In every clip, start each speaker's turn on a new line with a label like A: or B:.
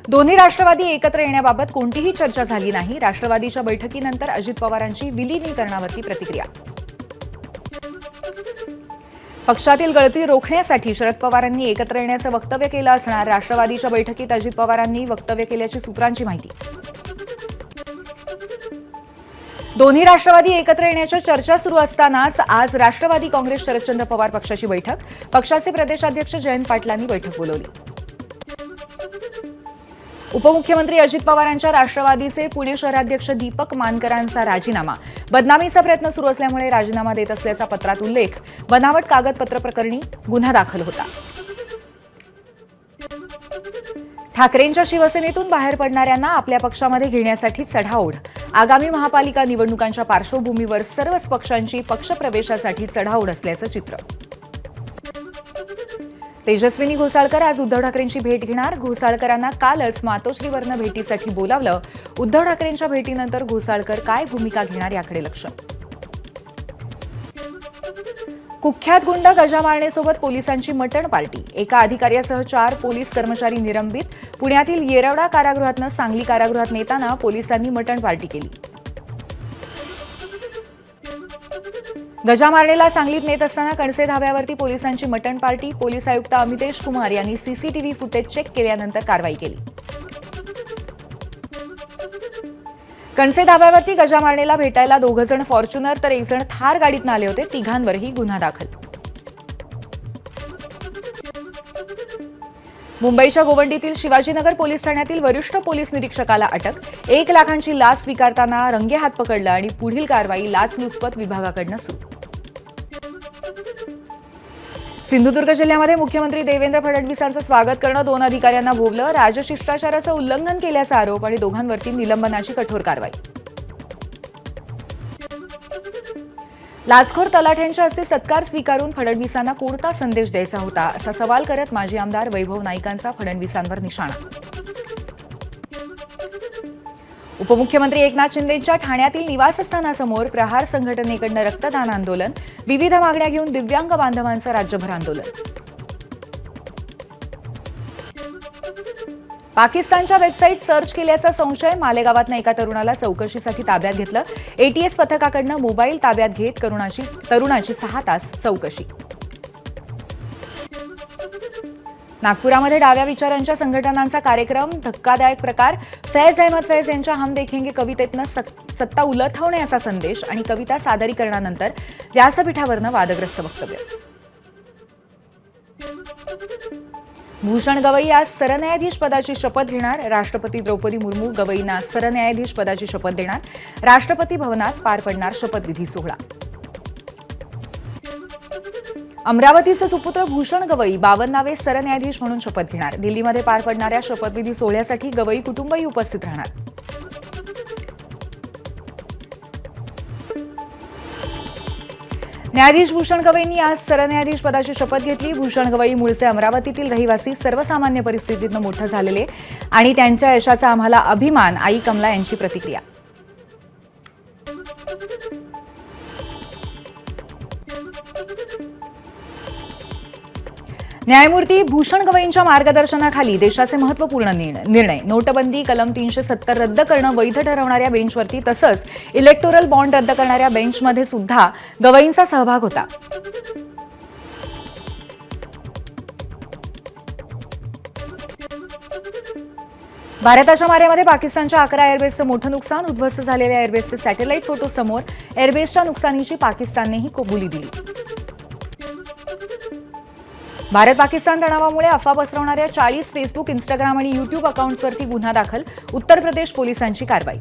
A: दोन्ही राष्ट्रवादी एकत्र येण्याबाबत कोणतीही चर्चा झाली नाही. राष्ट्रवादीच्या बैठकीनंतर अजित पवारांची विलीनीकरणावरती प्रतिक्रिया. पक्षातील गळती रोखण्यासाठी शरद पवारांनी एकत्र येण्याचं वक्तव्य केलं असणार. राष्ट्रवादीच्या बैठकीत अजित पवारांनी वक्तव्य केल्याची सूत्रांची माहिती. दोन्ही राष्ट्रवादी एकत्र येण्याच्या चर्चा सुरू असतानाच आज राष्ट्रवादी काँग्रेस शरदचंद्र पवार पक्षाची बैठक. पक्षाचे प्रदेशाध्यक्ष जयंत पाटलांनी बैठक बोलावली. उपमुख्यमंत्री अजित पवारांच्या राष्ट्रवादीचे पुणे शहराध्यक्ष दीपक मानकरांचा राजीनामा. बदनामीचा प्रयत्न सुरू असल्यामुळे राजीनामा देत असल्याचा पत्रात उल्लेख. बनावट कागदपत्र प्रकरणी गुन्हा दाखल होता. ठाकरेंच्या शिवसेनेतून बाहेर पडणाऱ्यांना आपल्या पक्षामध्ये घेण्यासाठी चढाओढ. आगामी महापालिका निवडणुकांच्या पार्श्वभूमीवर सर्वच पक्षांची पक्षप्रवेशासाठी चढाओढ असल्याचं चित्र. तेजस्विनी घोसाळकर आज उद्धव ठाकरेंची भेट घेणार. घोसाळकरांना कालच मातोश्रीवरनं भेटीसाठी बोलावलं. उद्धव ठाकरेंच्या भेटीनंतर घोसाळकर काय भूमिका घेणार याकडे लक्ष. कुख्यात गुंड गजा मारणेसोबत पोलिसांची मटण पार्टी. एका अधिकाऱ्यासह 4 पोलीस कर्मचारी निलंबित. पुण्यातील येरवडा कारागृहातनं सांगली कारागृहात नेताना पोलिसांनी मटण पार्टी केली. गजा मारणेला सांगलीत नेत असताना कणसे धाब्यावरती पोलिसांची मटण पार्टी. पोलीस आयुक्त अमितेश कुमार यांनी सीसीटीव्ही फुटेज चेक केल्यानंतर कारवाई केली. कणसे धाब्यावरती गजा मारणेला भेटायला 2 जण फॉर्च्युनर तर 1 जण थार गाडीतून आले होते. तिघांवरही गुन्हा दाखल. मुंबईच्या गोवंडीतील शिवाजीनगर पोलीस ठाण्यातील वरिष्ठ पोलीस निरीक्षकाला अटक. 1 लाखांची लाच स्वीकारताना रंगेहात पकडलं आणि पुढील कारवाई लाचलुचपत विभागाकडून सुरू. सिंधुदुर्ग जिल्ह्यामध्ये मुख्यमंत्री देवेंद्र फडणवीसांचं स्वागत करणं 2 अधिकाऱ्यांना भोवलं. राजशिष्टाचाराचं उल्लंघन केल्याचा आरोप आणि दोघांवरती निलंबनाची कठोर कारवाई. लाचखोर तलाठ्यांच्या हस्ते सत्कार स्वीकारून फडणवीसांना कोणता संदेश द्यायचा होता असा सवाल करत माजी आमदार वैभव नाईकांचा फडणवीसांवर निशाणा. उपमुख्यमंत्री एकनाथ शिंदेंच्या ठाण्यातील निवासस्थानासमोर प्रहार संघटनेकडून रक्तदान आंदोलन. विविध मागण्या घेऊन दिव्यांग बांधवांचं राज्यभर आंदोलन. पाकिस्तानच्या वेबसाईट सर्च केल्याचा संशय. मालेगावातनं एका तरुणाला चौकशीसाठी ताब्यात घेतलं. एटीएस पथकाकडून मोबाईल ताब्यात घेत तरुणाची 6 तास चौकशी. नागपुरामध्ये डाव्या विचारांच्या संघटनांचा कार्यक्रम. धक्कादायक प्रकार. फैज अहमद फैज यांच्या हम देखेंगे कवितेतनं सत्ता उलथवण्याचा संदेश आणि कविता सादरीकरणानंतर व्यासपीठावरनं वादग्रस्त वक्तव्य. भूषण गवई आज सरन्यायाधीश पदाची शपथ घेणार. राष्ट्रपती द्रौपदी मुर्मू गवईंना सरन्यायाधीश पदाची शपथ देणार. राष्ट्रपती भवनात पार पडणार शपथविधी सोहळा. अमरावतीचे सुपुत्र भूषण गवई 52वे सरन्यायाधीश म्हणून शपथ घेणार. दिल्लीमध्ये पार पडणाऱ्या शपथविधी सोहळ्यासाठी गवई कुटुंबही उपस्थित राहणार. न्यायाधीश भूषण गवईंनी आज सरन्यायाधीश पदाची शपथ घेतली. भूषण गवई मूळचे अमरावतीतील रहिवासी. सर्वसामान्य परिस्थितीतून मोठं झालेले आणि त्यांच्या यशाचा आम्हाला अभिमान. आई कमला यांची प्रतिक्रिया. न्यायमूर्ती भूषण गवईंच्या मार्गदर्शनाखाली देशाचे महत्त्वपूर्ण निर्णय. नोटबंदी, कलम 370 रद्द करणं वैध ठरवणाऱ्या बेंचवरती तसंच इलेक्टोरल बॉन्ड रद्द करणाऱ्या बेंचमध्ये सुद्धा गवईंचा सहभाग होता. भारताच्या माऱ्यामध्ये पाकिस्तानच्या 11 एअरबेसचं मोठं नुकसान. उद्ध्वस्त झालेल्या एअरबेसचे सॅटेलाईट फोटो समोर. एअरबेसच्या नुकसानीची पाकिस्ताननेही कबुली दिली. भारत पाकिस्तान तणावामुळे अफवा पसरवणाऱ्या 40 फेसबुक, इंस्टाग्राम आणि युट्यूब अकाउंट्सवरती गुन्हा दाखल. उत्तर प्रदेश पोलिसांची कारवाई.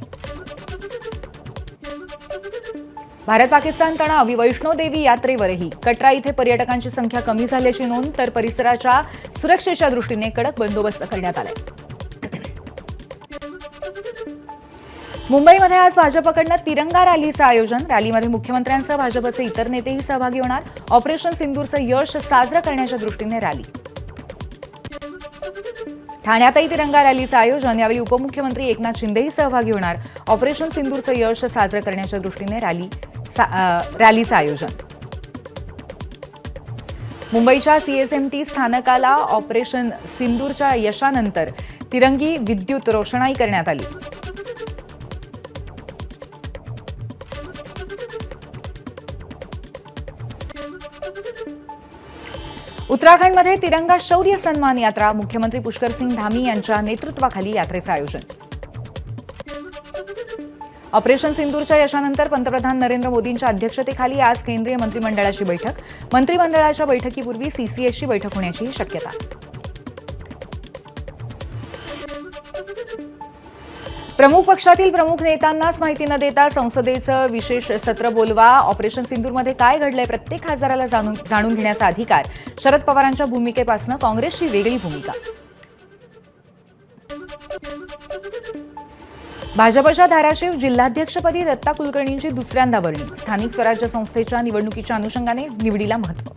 A: भारत पाकिस्तान तणाव वैष्णोदेवी यात्रेवरही. कटरा इथे पर्यटकांची संख्या कमी झाल्याची नोंद तर परिसराच्या सुरक्षेच्या दृष्टीने कडक बंदोबस्त करण्यात आलाय. मुंबईमध्ये आज भाजपकडून तिरंगा रॅलीचं आयोजन. रॅलीमध्ये मुख्यमंत्र्यांसह भाजपचे इतर नेतेही सहभागी होणार. ऑपरेशन सिंदूरचं यश साजरं करण्याच्या दृष्टीने रॅली. ठाण्यातही तिरंगा रॅलीचं आयोजन. यावेळी उपमुख्यमंत्री एकनाथ शिंदेही सहभागी होणार. ऑपरेशन सिंदूरचं यश साजरं करण्याच्या दृष्टीने रॅलीचं आयोजन. मुंबईच्या सीएसएमटी स्थानकाला ऑपरेशन सिंदूरच्या यशानंतर तिरंगी विद्युत रोषणाई करण्यात आली. उत्तराखंडमध्ये तिरंगा शौर्य सन्मान यात्रा, मुख्यमंत्री पुष्कर सिंग धामी यांच्या नेतृत्वाखाली यात्रेचं आयोजन. ऑपरेशन सिंदूरच्या यशानंतर पंतप्रधान नरेंद्र मोदींच्या अध्यक्षतेखाली आज केंद्रीय मंत्रिमंडळाची बैठक. मंत्रिमंडळाच्या बैठकीपूर्वी सीसीएसची बैठक होण्याची शक्यता. प्रमुख पक्षातील प्रमुख नेत्यांनाच माहिती न देता संसदेचं विशेष सत्र बोलवा. ऑपरेशन सिंदूरमध्ये काय घडलंय प्रत्येक खासदाराला जाणून घेण्याचा अधिकार. शरद पवारांच्या भूमिकेपासून काँग्रेसची वेगळी भूमिका. भाजपच्या धाराशिव जिल्हाध्यक्षपदी दत्ता कुलकर्णींची दुसऱ्यांदा वर्णी. स्थानिक स्वराज्य संस्थेच्या निवडणुकीच्या अनुषंगाने निवडीला महत्त्व.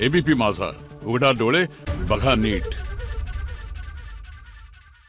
B: एबीपी माझा, उघडा डोळे बघा नीट.